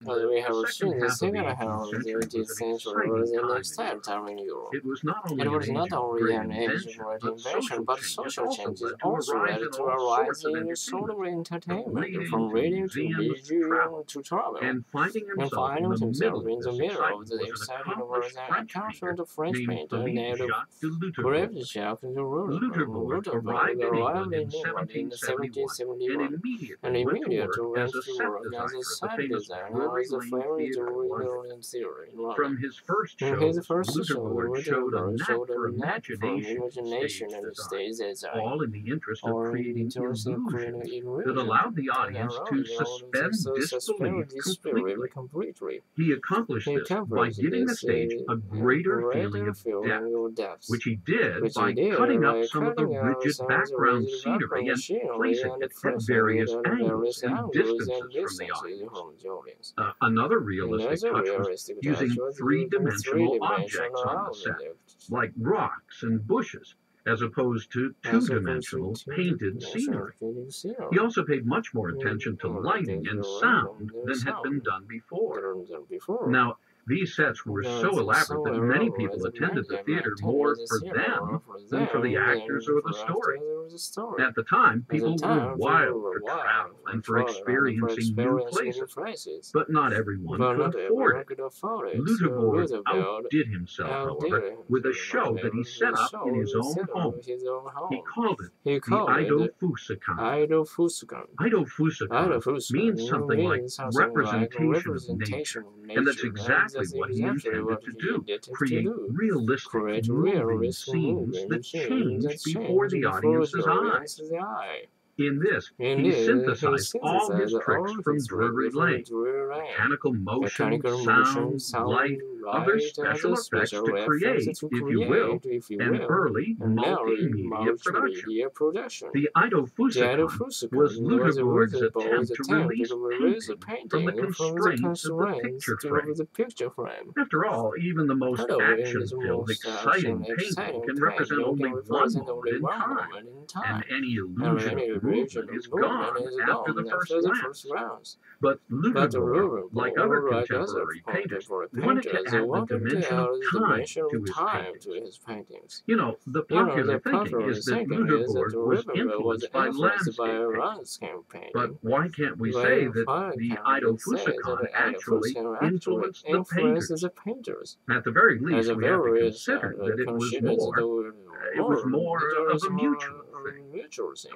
As we have seen, the second half of the 18th century was an exciting time in Europe. It was not It was not only an age of great invention, but social changes also led to a rise in sort of entertainment, from reading to museum to travel. And finding himself in the middle of the exciting was an accomplished French painter named Jacques de Louverbourg arrived in England in 1771 and immediately went to work as a side designer of the famous Reunion theory. From his first show, Louverbourg showed a knack for imagination and stage design, all in the interest of creating illusions that allowed the audience to suspend disbelief completely. He accomplished this by giving the stage a greater feeling of depth, which he did by cutting up some of the rigid background scenery and placing it at various angles and distances from the audience. Another realistic touch was using three-dimensional objects on the set, like rocks and bushes, as opposed to two-dimensional painted scenery. He also paid much more attention to lighting and sound than had been done before. Now, these sets were so elaborate that many people attended the theater more for them than for the actors or the story. At the time, people were wild for travel and for experiencing new places, but not everyone could afford it. Louverbourg outdid himself, however, with a show that he set up in his own home. He called it the Idolfußerkanal. Idolfußerkanal means something like representation of nature, and that's exactly what he intended to do, create realistic, moving scenes that changed before the audience's eyes. In this, he synthesized all his tricks from Drury Lane: mechanical motion, sound, light, other special effects to create, if you will, an early multimedia production. The Idolfußerkanal was Louverbourg's attempt to release painting from the constraints of the picture frame. After all, even the most action-filled, exciting painting can represent only one moment in time, and any illusion of movement is gone after the first glance. But Louverbourg, like other contemporary painters, wanted to add the dimension of time to his paintings. You know, the popular thinking is that Louverbourg was influenced by landscape painting. But why can't we say that the Idolfußerkanal actually influenced the painters? At the very least, we have to consider that it was more of a mutual thing.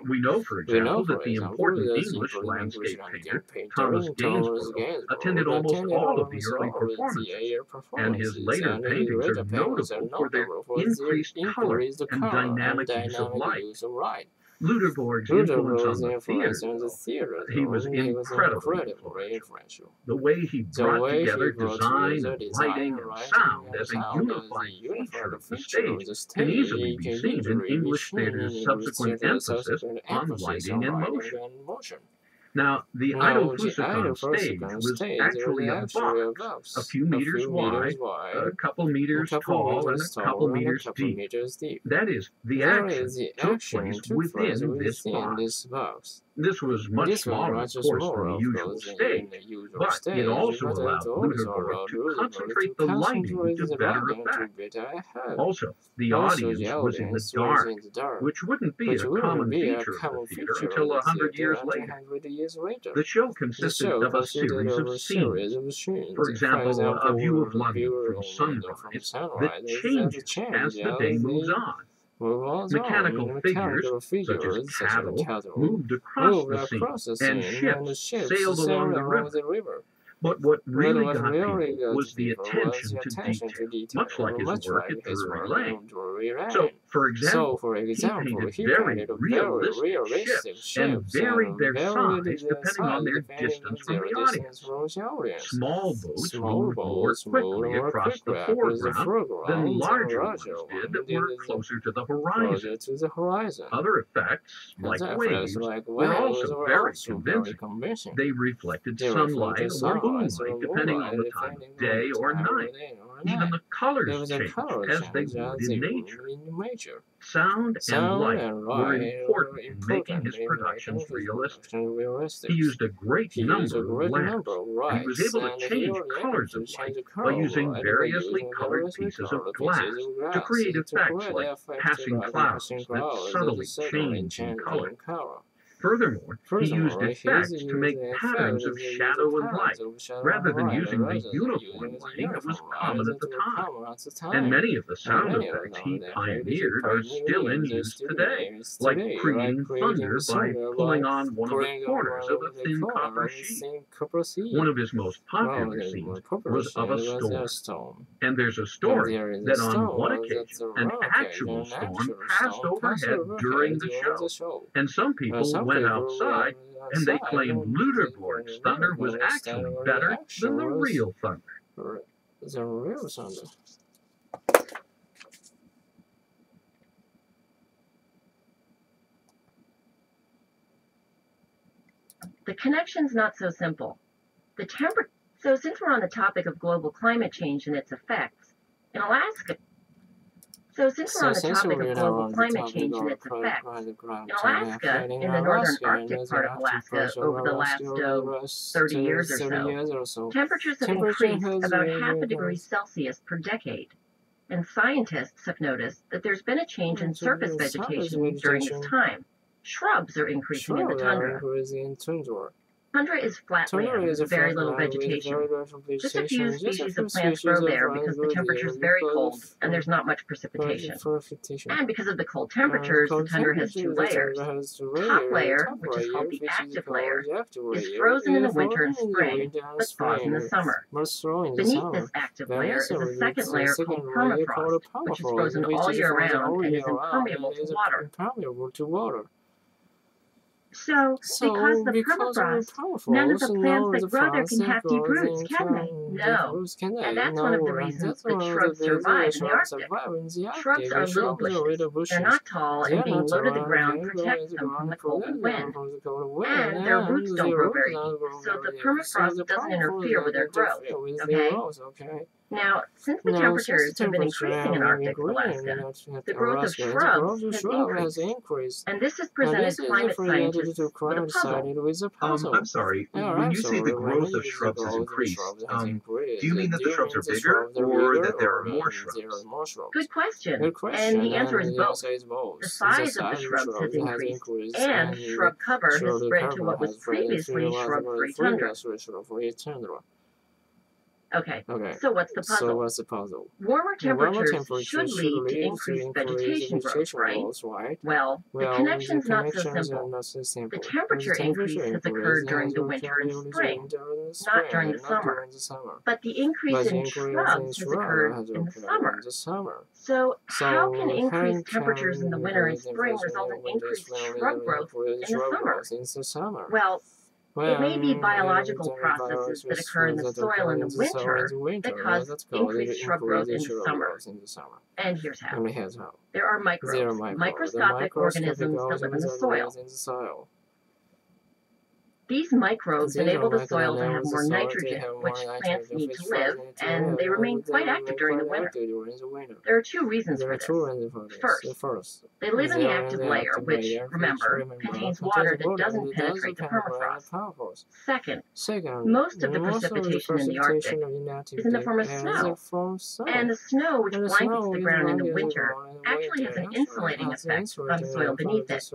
We know, for example, that the important English landscape painter Thomas Gainsborough attended almost all of the early performances, and his later paintings are notable for their increased color and dynamic use of light. Louverbourg's influence on the theater, he was incredibly influential. The way he brought together design, lighting, and sound as a unifying feature of the stage can easily be seen in English theater's subsequent emphasis on lighting and motion. Now, the Idolfußerkanal stage was actually a box, a few meters wide, a couple meters tall, and a couple meters deep. That is, the action took place within this box. This was much smaller, of course, than the usual stage, but it also allowed Louverbourg to concentrate the lighting to better effect. Also, the audience was in the dark, which wouldn't be a common feature of the theater until 100 years later. The show consisted of a series of scenes. For example, a view of London from sunrise that changes as the day moves on. Mechanical figures, such as cattle, moved across the scene, and ships sailed along the river. But what really got people was the attention to detail, much like his work at Drury Lane. So, for example, he painted very realistic ships and varied their size depending on their distance from the audience. Small boats moved more quickly across the foreground than larger ones did that were closer to the horizon. Other effects, like waves, were also very convincing. They reflected sunlight or moonlight depending on the time of day or night. Even the colors changed as they would in nature. nature. Sound and light were important in making his productions realistic. He used a great number of lamps, and he was able to change colors of light by using variously colored pieces of glass to create effects like passing clouds that subtly change in color. Furthermore, he used effects to make patterns of shadow and light, rather than using the uniform lighting that was common at the time. And many of the sound effects he pioneered are still in use today, like creating thunder by pulling on one of the corners of a thin copper sheet. One of his most popular scenes was of a storm. And there's a story that on one occasion, an actual storm passed overhead during the show, and some people went outside and they claimed Luderborg's thunder was actually better than the real thunder. The real thunder. The connection's not so simple. So since we're on the topic of global climate change and its effects, in Alaska, in the northern Arctic part of Alaska, over the last 30 years or so, temperatures have increased about half a degree Celsius per decade. And scientists have noticed that there's been a change in surface vegetation during this time. Shrubs are increasing in the tundra. Tundra is flat land with very little vegetation. Just a few species of plants grow there because the temperature is very cold and there's not much precipitation. And because of the cold temperatures, the tundra has two layers. Top layer, which is called the active layer, is frozen in the winter and spring, but thaws in the summer. Beneath this active layer is a second layer called permafrost, which is frozen all year round and is impermeable to water. So, because the permafrost, none of the plants that grow there can have deep roots, can they? No. And that's one of the reasons that shrubs survive in the Arctic. Shrubs are little bushes. They're not tall, and being low to the ground protects them from the cold and wind. And their roots don't grow very deep, so the permafrost doesn't interfere with their growth, okay? Now, since the temperatures have been increasing in Arctic Alaska, the growth of shrubs has increased. And this has presented climate scientists with a puzzle. I'm sorry, when you say the growth of shrubs has increased, do you mean that the shrubs are bigger or that there are more shrubs? Good question. And the answer is both. The size of the shrubs has increased, and shrub cover has spread to what was previously shrub-free tundra. Okay, so what's the puzzle? Warmer temperatures should lead to increased vegetation growth, right? Well, the connection's not so simple. The temperature increase has occurred during the winter and spring, not during the summer. But the increase in shrubs has occurred in the summer. So how can increased temperatures in the winter and spring result in increased shrub growth in the summer? Well, it may be biological processes that occur in the soil in the winter that cause increased shrub growth in the summer. And here's how. There are microbes, microscopic organisms that live in the soil. These microbes enable the soil to have more nitrogen, which plants need to live, and they remain quite active during the winter. There are two reasons for this. First, they live in the active layer, which, remember, contains water that doesn't penetrate the permafrost. Second, most of the precipitation in the Arctic is in the form of snow, and the snow, which blankets the ground in the winter, actually has an insulating effect on the soil beneath it,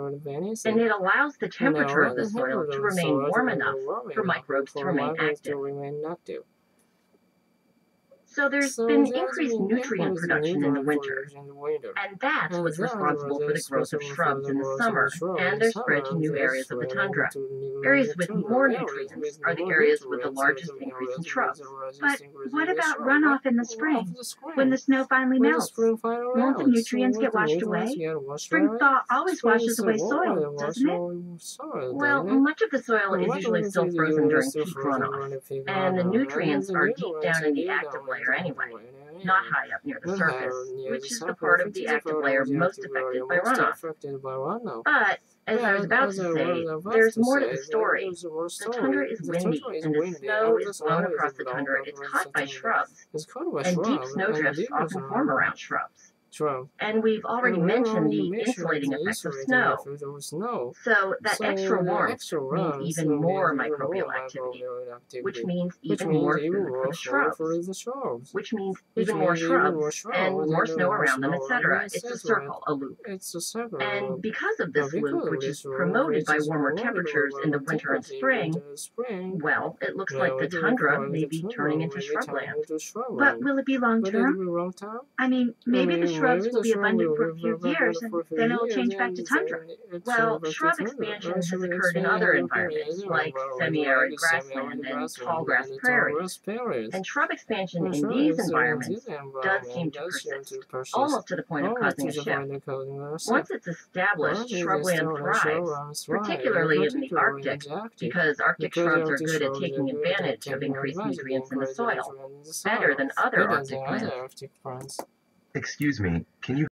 and it allows the temperature of the soil to remain warm enough for microbes to remain active. So there's been increased nutrient production in the winter, and that's what's responsible for the growth of shrubs in the summer and their spread to new areas of the tundra. Areas with more nutrients are the areas with the largest increase in shrubs. But what about runoff in the spring, when the snow finally melts? Won't the nutrients get washed away? Spring thaw always washes away soil, doesn't it? Well, much of the soil is usually still frozen during peak runoff, and the nutrients are deep down in the active layer anyway, not high up near the surface, which is the part of the active layer most affected by runoff. But, as I was about to say, there's more to the story. The tundra is windy, and the snow is blown across the tundra. It's caught by shrubs, and deep snowdrifts often form around shrubs. And we've already mentioned the insulating effect of snow. So that extra warmth means even more microbial activity, which means even more food for the shrubs, which means even more shrubs and more snow around them, etc. It's a circle, a loop. And because of this loop, which is promoted by warmer temperatures in the winter and spring, well, it looks like the tundra may be turning into shrubland. But will it be long-term? I mean, maybe the shrubs will be abundant for a few years, and then it will change back to tundra. Well, shrub expansion has occurred in other environments, like semi-arid grassland and tall grass prairies. And shrub expansion in these environments does seem to persist, almost to the point of causing a shift. Once it's established, shrubland thrives, particularly in the Arctic, because Arctic shrubs are good at taking advantage of increased nutrients in the soil, better than other Arctic plants. Excuse me, can you